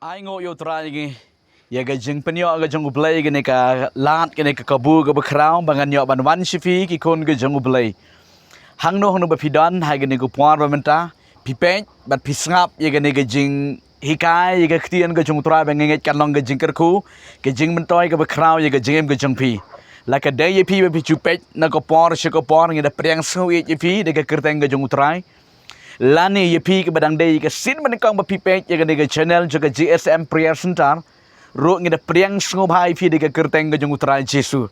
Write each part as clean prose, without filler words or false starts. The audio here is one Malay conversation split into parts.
Ai ngo yo try gi ya ga jing penyo ga jong ublay gini ka lat gini ka kabu ga bakraw bangan yo ban wan shifi ki kon ga jong ublay hang no ba pidon ha gini ku puar ba menta pipeng bat pisngap ya gini ga jing hikai ya ga ktian ga jong try ba ngenget kan long ga jing kerku ga jing mentoy ga bakraw ya ga jing ga jong pi la ka day pi ba pi chupet na ko por shi ko por ngi da priang su ye pi de ga kerteng ga jong try Lani yepi ke badang day ke sin menikang bapi page ya ke channel juga GSM Prayer Center ro ngi da priang sngob hai pi de ke kerteng ke jung utrai Jesu.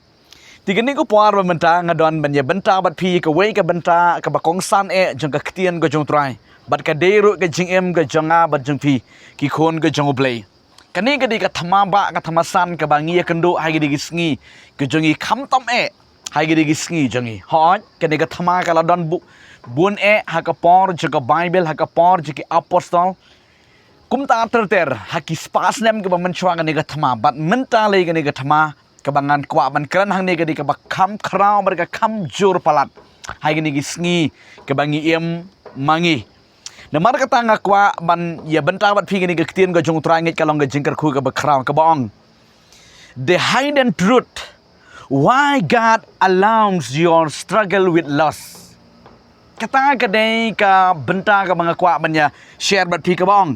Tiga ni ko puar benta ngadon banya benta bat pi ke wei ke benta ke bakong san jung ke ktien ke jung utrai. Bat ke day ro ke jing em ke jonga bat jung pi ki khon ke jung ublay. Kani ke di ke thama ba ke thama san ke bangi ya kendo hai ke di sngi ke jungi kham tom hai ke di sngi jungi. Hot ke di ke thama ka ladon bu Bun hakapor juga Bible hakapor juga apostol kum ta terter haki spas nem ke mencuang ni gathma bat menta le ni gathma kebangan kwa ban kran hang ni ke di ke bakam krau mereka kam jur palat hai ni gisngi ke bangi em mangi namar kata ngakwa ban ya benta bat phi ni ke ktien ke jung trangit kalong ke jingker khu ke bakrau ke bong the hidden truth why God allows your struggle with loss kata kadai ka benta ka mga kwa banya share bat pi ka bong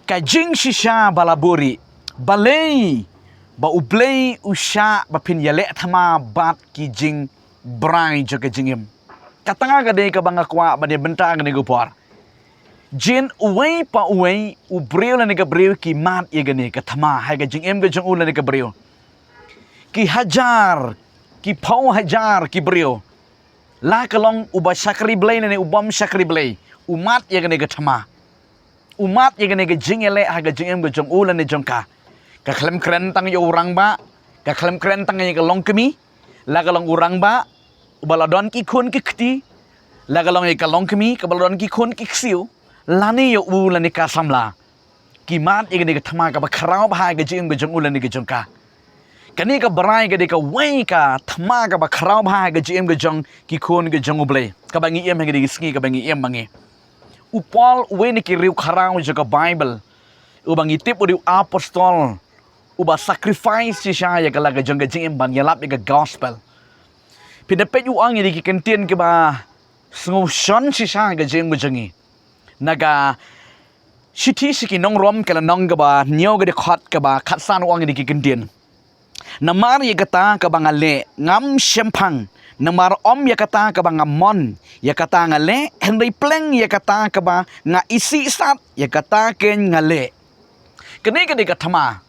ka jing shisha balaburi balay ba ublay usha ba pin yale thama bat ki jing brai jo ka jingim kata kadai ka mga kwa banya benta ka ni gupor jin uway pa uway ubril ni ka bril ki mat ye gani ka thama hai ka jingim ka jung ulan ni ka bril ki hajar ki pau hajar ki bril la kalong uba syakri blay nene ubam syakri blay umat ya gane gathama umat ya gane gajingele ha gajingem gajong ulan ne jongka ka khlem kren tang yo urang ba ka khlem kren tang ye kalong kemi la kalong urang ba ubaladon ki khun ki khti la kalong ye kalong kemi ka baladon ki khun ki ksiu lani yo ulan ne ka samla ki mat ya gane gathama ka ba khrau ba ha gajingem gajong ulan ne gajongka kani ka barai ka de ka wei ka thama ka ba khrau bha ga gm ga jong ki khon ga jong ublay ka bangi em ha ga de sngi ka bangi em mangi upol we ni ki riu khrau jo ka bible u bangi tip u apostol u ba sacrifice si sha ya ka la ga jong ga jm ban ya lap ga gospel pina pe u ang ni ki kentien ke ba sngo shon si sha ga jm ga jongi naga shiti si ki nong rom ka la nong ga ba nyo ga de khat ka ba khat san u ang ni ki kentien namar ya kata ka bangale ngam shempang namar om ya kata ka bangamon ya kata ngale henry pleng ya kata ka ba nga isi sat ya kata ken ngale kene ke de kathama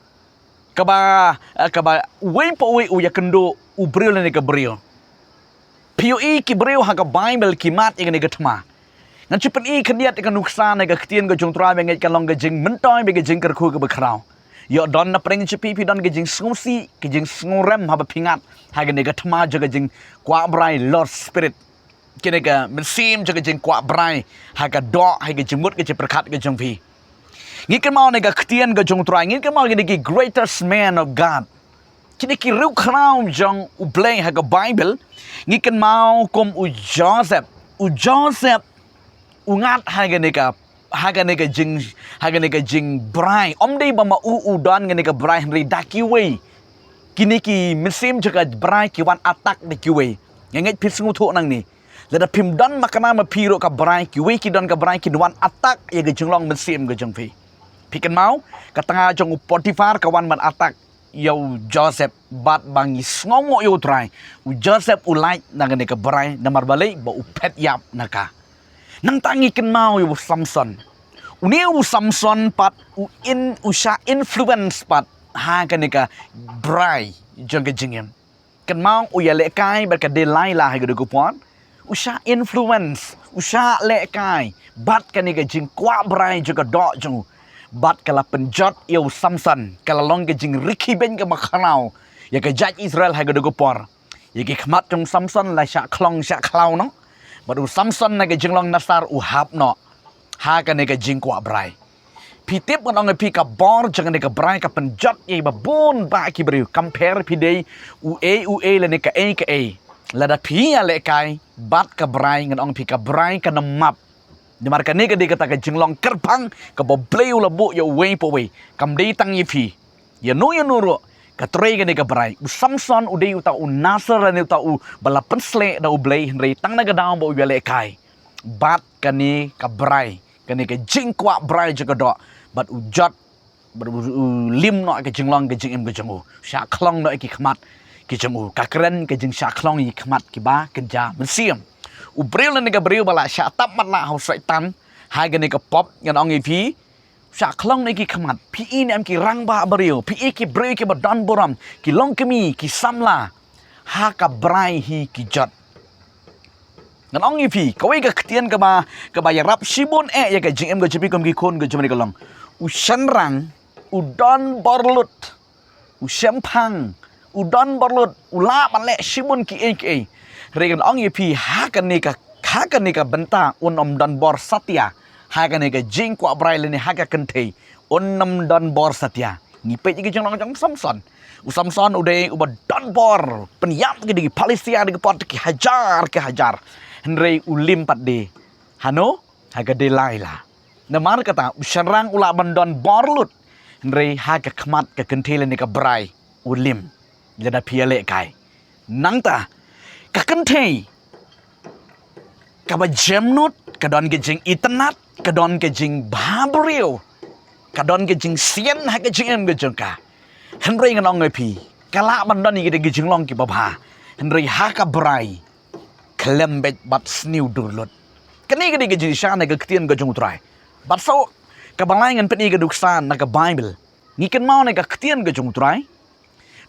ka ba we po we u ya kendo u bril ne ka bril POE ki bril ha ka bible ki mat ya ne kathama ngan chupen i khniat ka nuksan ne ka ktien ka jong tra be ngai ka long ka jing mentoy be ka jing ka khu ka ba khrau yo don na preng chupi pi don ke jing sngusi ke jing snurem ha ba pingat ha ge ne ga thma jo ke jing kwa brai lord spirit ke ne ga mensim jo ke jing kwa brai ha ga do ha ge jing mut ke je prakhat ke jong pi ngi ke mau ne ga ktien ga jong trai ngi ke mau ge ne ki greatest man of god ki ne ki ru khraum jong u blay ha ga bible ngi ke mau kom u joseph u ngat ha ge ne ka haga nega jing brai om dei ba ma u don nega brai henry dakiwe kini ki mesim jaga brai ki wan atak de kiwe ngenget pis ngutu nang ni lada pim don makana ma piro ka brai kiwe ki don ka brai ki wan atak ye ga jinglong mesim ga jong pi pikan mau ka tanga jong Potifar ka wan man atak yo Joseph bat bangi sngomo yo try u Joseph u like nang nega brai namar balai ba u pet yap naka nang tangi ken mau yo Samson uniu Samson pat usha influence pat ha kanika brai jong jingem ken mau u ya le kai ba ka de lai la ha ga ko pon usha influence usha le kai bat kanika jing kwa brai juga do jong bat kala penjot yo Samson kala long ga jing riki ben ga makhanau ya ka judge Israel ha ga ko por ya ki khmat jong Samson la sha klong sha klau no baru Samson na jinglong nasar uhap no ha ka ne jing kwa brai pitip ngon pi ka bor jang ne ka brai ka penjot ye babun ba ki bri compare pi dei u e le ne ka e la da pi ya le kai bat ka brai ngon pi ka brai ka namap Demarkan ni kadi kata ke jinglong kerpang ke bobleu labu ya wei po wei. Kam dei tang yifi. Ya nuro katrei gani ka brai. U Samson u dei uta u Nasar ni uta u bala pensle da u blei henrei tang naga daun bo u bele kai. Bat kani ka brai. Kani ka jingkwa brai jaga do. Bat u jot lim no ke jinglong ke jingim ke jengu. Sya klong no ki khmat ki jengu. Ka keren ke jing sya klong yi khmat ki ba kenja mensiam. U breu ni ka breu bala sya tap mat la hau syaitan. Hai gani ka pop ngan ong ifi. Sya klong ni ki khmat. Pi ni am ki rang ba breu. Pi ki breu ki badan boram. Ki long kemi ki samla. Ha ka brai hi ki jot. Ngan ong ifi kawai ka ketian ka ba ya rap sibun ya ka jingim ka jepi kom ki kon ka jemani ka long. U shanrang udon borlut, ushempang, udon borlut, ula manle shimun ki ek. Regan ong yepi hakan ni ka benta unom don bor satya. Hakan ni ka jing kwa braille ni haka kentei unom don bor satya. Ngipe iki jong Samson. U Samson udah uba don bor penyam ki di Palestina di pot ki hajar. Henry ulim pat de. Hano haga de laila. Namar kata usharang ula bandon borlut. Henry haga khmat ka kentele ni ka brai ulim jada piale kai nangta ka kentei ka ba jemnut ka don ke jing itnat ka don ke jing babriu ka don ke jing sien haga jing em ge jengka Henry nganong ngai kala bandon ni ke jing long ki babha Henry haga brai klembet bat sniu durlut kani ke jing shan ga ktien ga jung trai bat so kabalangan peni ke duksan na ka Bible. Ngiken mau na ka ketian ke jung trai.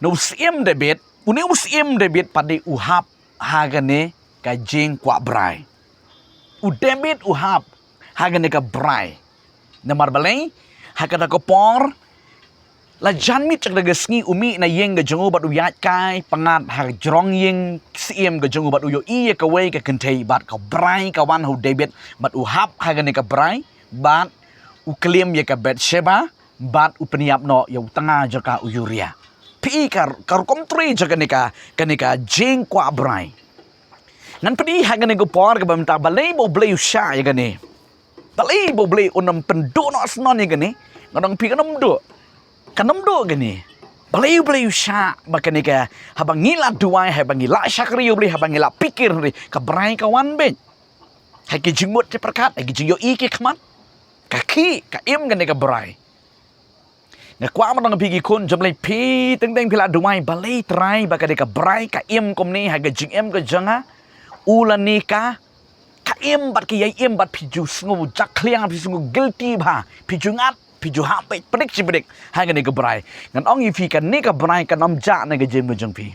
No siem debit, uni siem debit pada uhap hagane ka jing kwa brai. U debit uhap hagane ka brai. Namar balai hakata ko por la janmit cak daga sngi umi na yeng ga jungu bat uyat kai pangat ha jrong yeng siem ga jungu bat uyo iye ka wei ka kentei bat ka brai ka wan hu debit bat uhap hagane ka brai bat uklim ya ka Bathsheba bat upeniap no ya tengah jaka Uria. Pi kar komtri jaka kanika jing kwa brai. Ngan pedi hagane go por ka bamta balai bo blei usha ya gane. Balai bo blei unam pendu no asnon ya gane. Ngadong pi kanam do gane. Balai blei usha bakanika habang ngila duai habang ngila syakri blei habang ngila pikir ni ka brai ka wan ben. Hai ki jingmut te perkat hai ki jing yo iki khmat. Kaki ka im gane ka brai. Nga kwa man nga pigi kun jamlay pi teng pila dumay balay try baka de ka brai ka im kom ni haga jing em ka janga ulan ni ka im bat ki yai im bat piju sngu jak kliang pi sngu guilty ba piju ngat piju hape predik haga ni ka brai ngan ong ifi kan ni ka brai ka nam ja na ga jem jang pi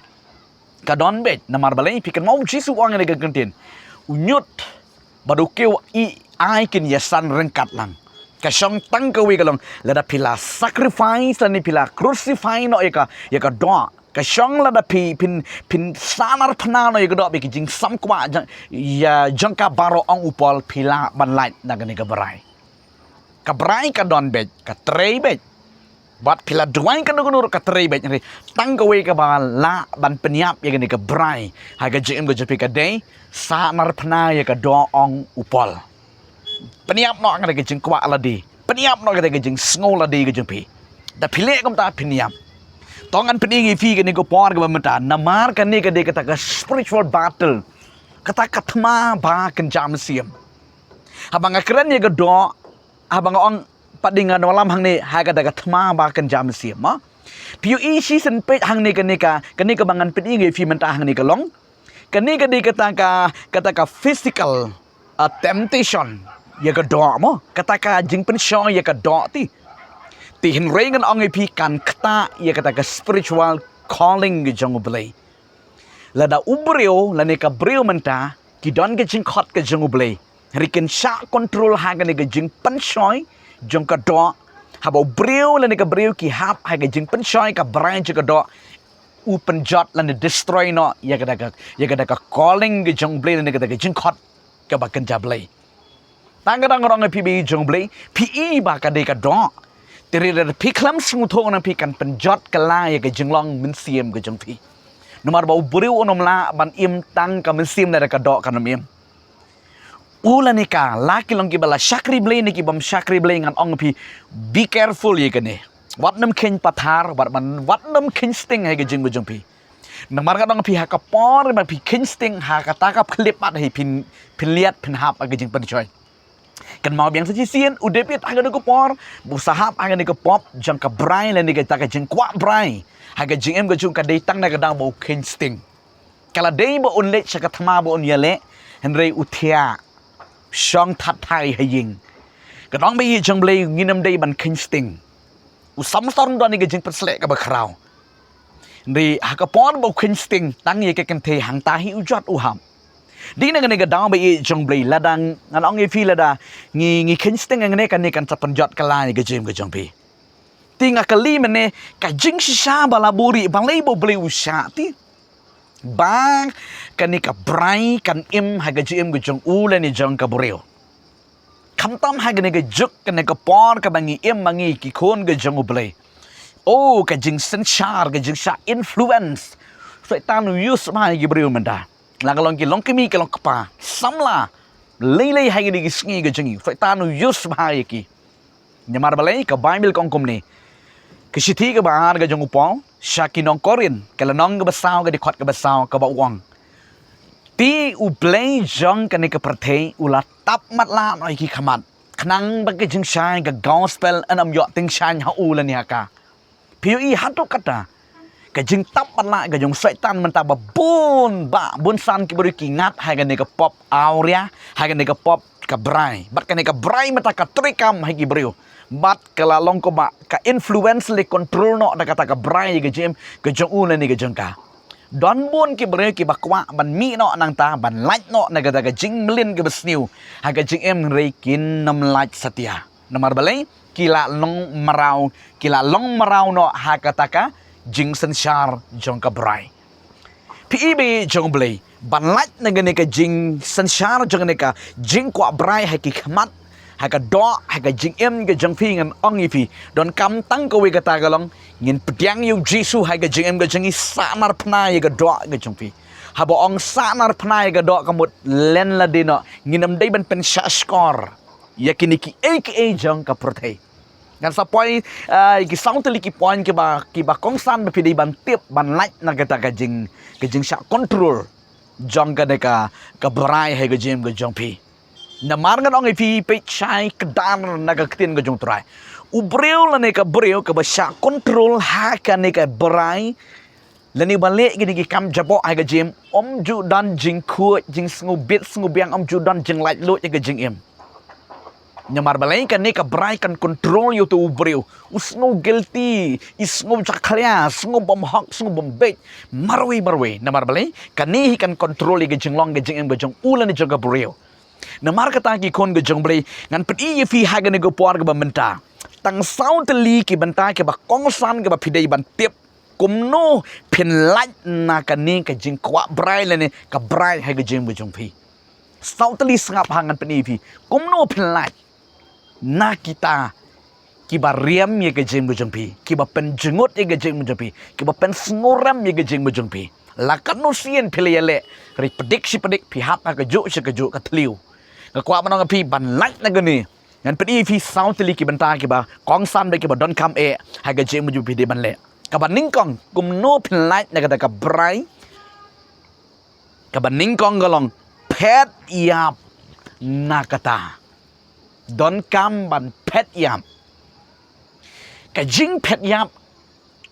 ka don bet na mar balay pi kan mau jisu wang ni ka kentin unyut badukeu I ai kin yasan rengkat lang kasong tang kawi kalong lada pila sacrifice lani pila crucify no yaka do kasong lada pin sanar phana no yaka do bi jing sam kwa ya jangka baro ong upol pila banlait nagani ka brai ka don bet ka trei bet bat pila duai ka nur ka trei bet tang kawi ka la ban penyap yaka ni ka brai haga jing go jepi ka day sanar phana yaka do ong upol peniap no ngada ke jing kwa aladi peniap no ngada ke jing sngo ladi ke jing pi da pile kom ta peniap tongan peningi fi ke ni ko por ke bamta namar kan ni ke de kata ka spiritual battle kata katma ba kan jam siam habang akran ye ke do habang on padingan walam hang ni ha kata katma ba kan jam siam ma piu I season pe hang ni ka bangan peningi fi menta hang ni ka long kan ni ke de kata ka physical temptation ya ka do mo kata ka jing pen show ya ka do ti hinrei ngan ong pi kan kata ya kata ka spiritual calling ge jong blai la da ubrio la ne ka brio menta ki don ge jing khot ke jong blai riken sha control ha ga ne ge jing pen shoy jong ka do ha bo brio la ne ka brio ki hap ha ge jing pen shoy ka branch ka do u pen jot la ne destroy no ya kata ka calling ge jong blai la ne ka jing khot ka ba kan ja blai tang orang pi jong blai pi ba ka de ka do tiri da pi klam sung thong na pi kan penjot kala ya ke jinglong min siem ke jong pi nomar ba buriu onom la ban im tang ka min siem da ka do kan im ulan ni ka laki long ki bala syakri blay ni ki bam syakri blay ngan ong pi be careful ye kene wat nam ken pathar wat nam ken sting hai ke jing bujung pi namar ka dong pi ha ka por ba pi ken sting ha ka ta ka klip at hai pin liat pin hap ke jing pan choi kan mau biang saji sien udah pit aga ko por bu sahap aga ni ko pop jang ka brai le ni ka ta ka jing kwa brai ha ka jing em ka jung ka dei tang na ka dang bo ken sting kala dei bo un le chaka thama bo un yale henrei uthia shong that thai hai ying ka dong bi jang blei nginam dei ban ken sting u sam son don ni ka jing pat slek ka ba krau ni ha ka por bo ken sting tang ye ka kan the hang ta hi u jot u ham di na ngane ga dang ba i jong blei ladang ngan ong i fi lada ngi ken sting ngane kan ni kan tapan jot kala ni ga jim ga jong pi tinga kali mene ka jing sha bala buri bang lei bo blei u sha ti bang kan ni ka brai kan im ha ga jim ga jong u le ni jong ka bureo kam tam ha ga ni ga juk kan ni ka por ka bangi im mangi ki khon ga jong u blei oh ka jing sen char ga jing sha influence setan use ma gi bureo menda là cái lon cái mi cái lon kapa samla lei hai cái sngi cái jengi phải ta nu use hai ki nyamar balai ka bible kong kum ni cái chi thi cái ba cái jong upong shaki nong korin cái là nong cái basao cái đi khot cái basao cái bau wang ti u play jong cái này cái prathe u la tap mat la noi ki khamat khnang ba cái jing shai cái gospel an am yo ting shan ha u la ni ka piu I hatu kata cái jing tap ban lại cái jong setan man ta ba bun san ki beri kingat hai cái này cái pop aurea hai cái này cái pop cái brai bat cái này cái brai mata ka trikam hai ki beriu bat kala long ko ba ka influence le control no da kata ka brai cái jim cái jong u ni cái jong ka don bun ki beri ki bakwa ban mi no nang ta ban like no na kata ka jing melin ke besniu hai cái jing em rei kin nam like setia namar balai kila long marau no ha kata ka jing sen shar jong ka brai pi be jong blei ban lach na gane ka jing sen shar jong ne ka jing kwa brai ha ki khmat ha ka do ha ka jing em ka jong phi ngan ong I phi don kam tang ko we ka ta ga long ngin pdyang yu jisu ha ka jing em ka jing I sa nar phna ye ka do ka jong phi ha bo ong sa nar phna ye ka do ka mut len la de no nginam dei ban pen sha score yakini ki aka jong ka protei ngan sa poi ki sound teli ki point ki ba kong san ba pidi ban tip ban light na kata ka jing sha control jong ka de ka brai he ka jim ka jong pi na mar ngan ong pi pe chai ka dan na ka tin ka jong trai u breu la ne ka breu ka ba sha control ha ka ne ka brai la ni ban le ki kam jabo ai ka jim om ju dan jing khu jing sngu bit sngu biang om ju dan jing light lo ka jing em nyamar balai kan ni ka brai kan control you to breu usno guilty isno jaklia sngo bom hak sngo bom bet marwe namar balai kan ni kan control ge jinglong ge jing ge jong ulan ni joga breu namar kata ki kon ge jong brei ngan pet I fi ha ge ne go por ge ba menta tang sound li ki banta ke ba kong san ge ba pidei ban tip kum no pin lach na kan ni ka jing kwa brai le ne ka brai ha ge jing ge jong pi sound li sngap hangan pet I fi kum no pin lach na kita kiba riam ye ke jing bujung pi kiba pen jengut ye ke jing bujung pi kiba pen snoram ye ke jing bujung pi la kanu sien pile yele ri pedik pi hap ka ju ka tliu ka kwa manong pi ban lak na gani ngan pedi fi sound li ki banta kiba kong san be kiba don kam e ha ke jing bujung pi de ban le ka ban ning kong kum no pin lak na ka brai ka ban ning kong galong pet yap na kata don kam ban pet yam ka jing pet yam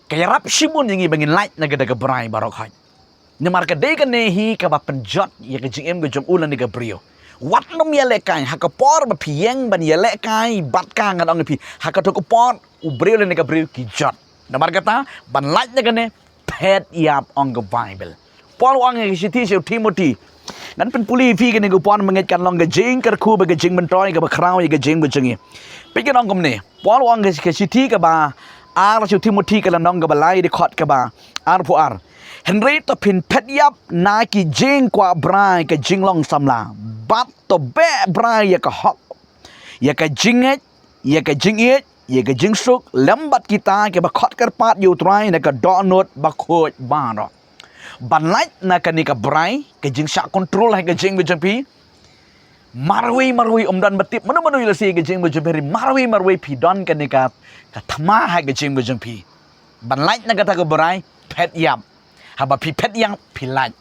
ka yarap shibun yang bangin light na gada ka brai barok hai namar ka de ka nehi ka ba penjot ya ka jing em ka jong ulan ni ka brio wat nom ya le kai ha ka por ba pieng ban ya le kai bat ka ngan ong pi ha ka to ko por u brio le ni ka brio ki jot namar ka ta ban light na ka ne pet yam ong ka bible por wang e si Timothy nan pen puli fi kan go pon manget kan long ga jing kar khu ba ga jing man toy ga ba kraw ga jing ba jingi pe ga nong kom ne pon wang ga si thi ka ba ar chu Timothy ka nong ga ba lai de khot ka ba ar pu ar henry to pin pet yap na ki jing kwa brai ka jing long samla bat to be brai ya ka hok ya ka jing ya ka jing ya ka jing suk lambat kita ke ba khot kar pat yu trai na ka do not ba khoj ba ro ban light na ka ni ka brai ka jing sha control hai ka jing bi jampi marwi dan batip manu ila si gajing bujung peri marwi pidon kan ka thama hai gajing bujung pi ban lait na kata ka berai pet yam haba pi pet yang pi lait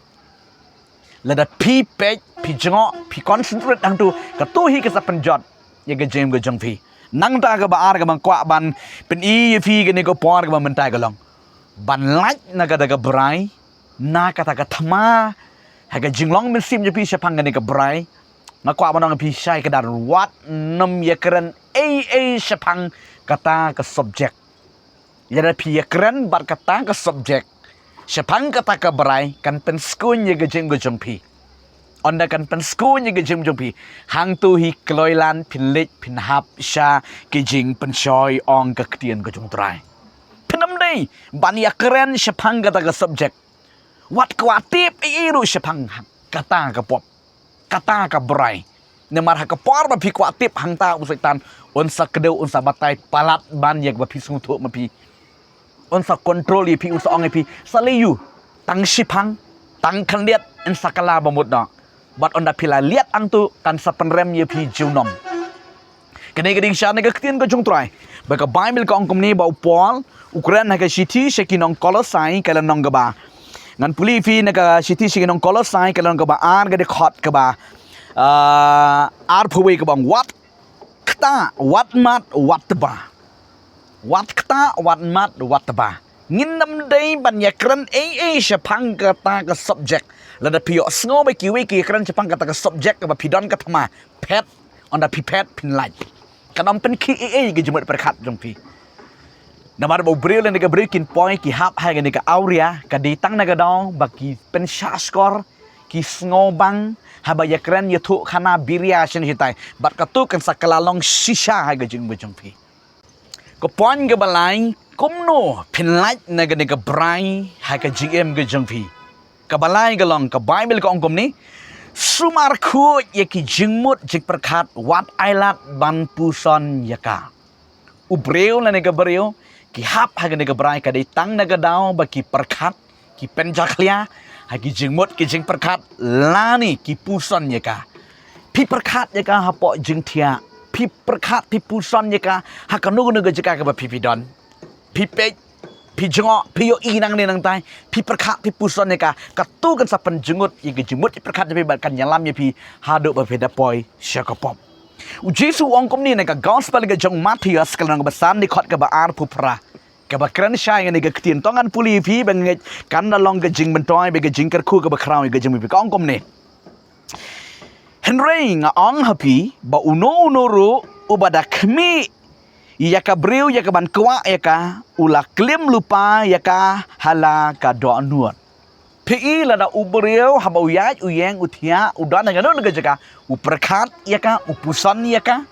lada pi pet pi jongo pi concentrate hang tu ka tu hi ka sapenjot ya gajing bujung pi nang ta ka baar ka bang kwa ban pen i fi ka ni ko por ka mentai ka long ban lait na kata ka berai na kata ka thama hai gajing long men sim je pi sepang ka ni ka berai ngakwa manong pi syai kadar wat nam yakran a sepang kata ke subjek yada pi yakran bar kata ke subjek sepang kata ke berai kan pen skun ye gejeng gejeng pi onda kan pen skun ye gejeng gejeng pi hang tu hi kloilan pin lit pin hap sha gejeng pen shoy ong ke ktian gejung trai penam dei ban yakran sepang kata ke subjek wat kwatip iru sepang kata ke pop kata ka berai nemar ha ka por ba pi kwa tip hang ta usaitan unsa kedeu unsa batai palat ban yak ba pi sungtu ma pi unsa control ye pi unsa ong pi saliyu tang sipang tang kan liat en sakala ba mut no bat onda pila liat ang tu kan sa penrem ye pi junom kene geding sha ne ka ktien ka jung trai ba ka bible ka ong komni ba upol ukran ha ka shiti shekinong kolosai kala nong ga ba ngan puli fi na ka shiti shekinong kolosai kala nong ga ba ar ga de khot ka ba ar phuwi ka bang wat kta wat mat wat ba wat kta wat mat wat ba ngin nam dei ban yakran a sepang kata ka subject la da pio sngo ba kiwi ki kran sepang kata ka subject ka ba pidon ka thama pet on da pi pet pin light kanom pen ki a ge jumut perkhat jong pi namar bo bril ne ka breaking point ki hap hai ga ne ka auria ka di tang na ga dong ba ki pen sha score ki sngo bang haba yakran yathu khana biria shin hitai bat ka tu kan sakalalong shisha hai ga jing bujong pi ko point ga balai kumno pin light na ga ne ka brai hai ka gm ga jong pi ka balai ga long ka bible ka ong kom ni sumar khu ye ki jingmut jik perkhat wat ailat ban puson yaka ubreu na ne ka breu ki hap ha ga ne ka brai ka dei tang na ga dau ba ki perkhat ki penjaklia ha ki jingmut ki jing perkhat lani ki puson yaka pi perkhat yaka ha po jing thia pi perkhat pi puson yaka ha ka nu nu ga jika ka ba pi pidon pi pe pi jongo pi yo i nang ne nang tai pi perkhat pi puson yaka ka tu kan sa pen jengut ye ki jingmut pi perkhat pi ba kan nyalam ye pi ha do ba peda poi syakapop Jesu ong kom ni na ka gospel ga jong Matius ka nang basan ni khot ka ba ar pupra ka ba kran shay nga ni ga ktien tongan puli phi ba nge kan na long ga jing mentoy ba ga jing kar khu ka ba kraw ga jing mi ka ong kom ni Henry nga ong happy ba uno ru ubada khmi ya ka breu ya ka ban kwa ya ka ula klim lupa ya ka hala ka do nuot pi la da ubreu haba uyaj uyeng uthia udan nga no ga jaka uperkhat ya ka upusan ya ka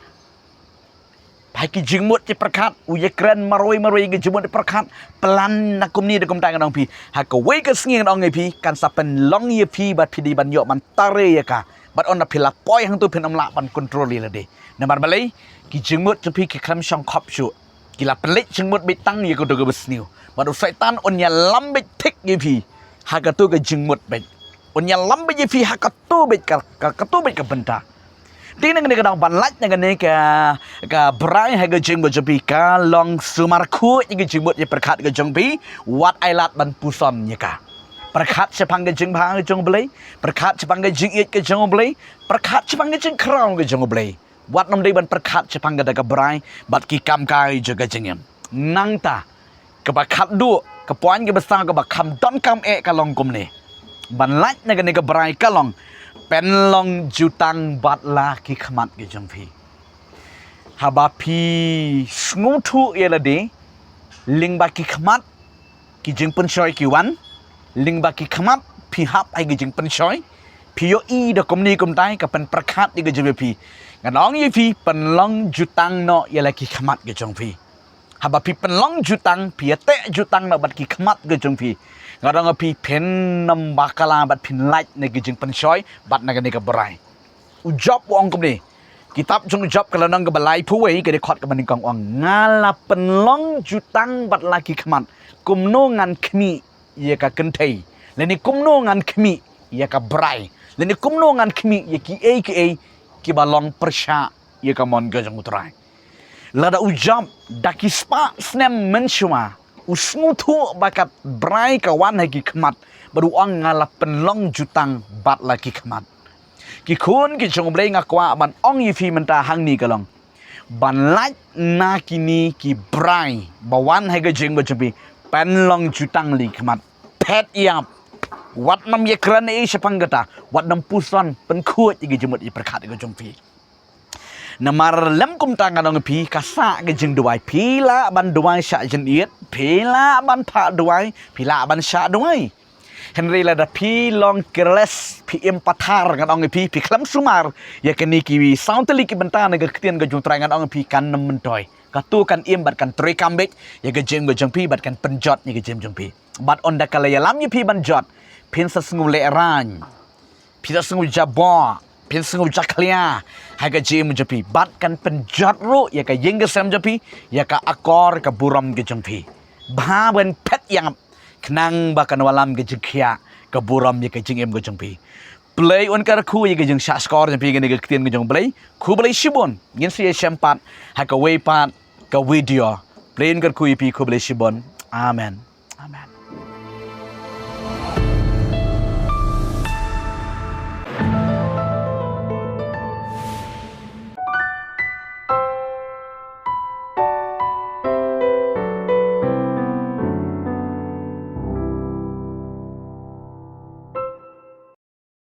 pai ki jingmut ti perkhat uyekran maroi ga jingmut perkhat pelan na kumni de kum ta ngong pi ha ka wei ka sngi ngong ngai pi kan sa pen long ye pi bat pi di ban yo man tare ya ka bat on na pila poi hang tu pen am la ban control le de na bar balai ki jingmut tu pi ki kham shong khop shu ki la pen le jingmut bi tang ye ko do ga besniu bat syaitan on ya lambe tik ye pi ha ka tu ga jingmut bet on ya lambe ye pi ha ka tu bet ka tu bet ka benta tin nang ne ka ban lat nang ne ka brai ha ga jing bo japi ka long sumar khu ye ga jingmut ye perkhat ga jong pi wat ai lat ban pusom ye ka perkhat sepang ga jing bha ga jong blai perkhat sepang ga jing it ga jong blai perkhat sepang ga jing kraw ga jong blai wat nam dei ban perkhat sepang ga brai bat ki kam kai jaga jingem nang ta ka ba khat du ka poin ga besar ka ba kham don kam e ka long kum ne ban lat na ga ne ka brai ka long pen long jutang bat la ki khmat ge jong phi haba phi sngu thu ye la de ling ba ki khmat ki jing pun choi ki wan ling ba ki khmat phi hap ai ge jing pun choi phi yo i da kom ni kom tai ka pen prakhat ge jong phi nganong ye phi pen long jutang no ye la ki khmat ge jong phi haba pi pen long jutang pi te jutang na bat ki khmat ge jong phi ngadang pi pen nam bakala bat pin light ne ge jing pen choi bat na ga ne ka brai u job wong kom ni kitab jong job kala nang ga balai phu wei ke de khot ka ban kong ong ngala pen long jutang bat la ki khmat kum no ngan khmi ye ka kan thei le ni kum no ngan khmi ye ka brai le ni kum no ngan khmi ye ki a ki balong persya ye kamon ga jang utrai lada ujam dakispa snem menshuma usmutu bakat brai kawan hagi kemat beruang ngalap penlong jutang bat lagi kemat ki kun ki jong blei ngakwa ban ong yifi menta hang ni kalong ban laj na kini ki brai bawan hagi jeng bajempi penlong jutang li kemat pet yap wat nam ye kran e sepanggata wat nam puson pen kuat igi jemut i perkat igi jompi namar lem kum tangan ong pi kasa ke jeng duai pila ban duai sya jen iet pila ban pa duai pila ban sya duai Henry lada pi long keles pi empatar ngan ong pi klam sumar ya keni ki sound teli ki benta na ke ketien ke jung trangan ong pi kan nem mentoi katu kan im bat kan tre kambek ya ke jeng pi bat kan penjot ya ke jem jeng pi bat on da kala ya lam ya pi ban jot pin sa sengu le ran pi sa sengu jabo pin sengu jaklia haga jem jepi bat kan penjot ro ya ka yeng gesem jepi ya ka akor ka buram ge jengpi ba ben pet yang kenang bakan walam ge jekya ka buram ya ka jengem ge jengpi play on kar khu ya ge jeng sha skor jepi ge ne ge tien ge jeng play khu play shibon yin si sempat ha ka we pat ka video play on kar khu pi khu play shibon amen amen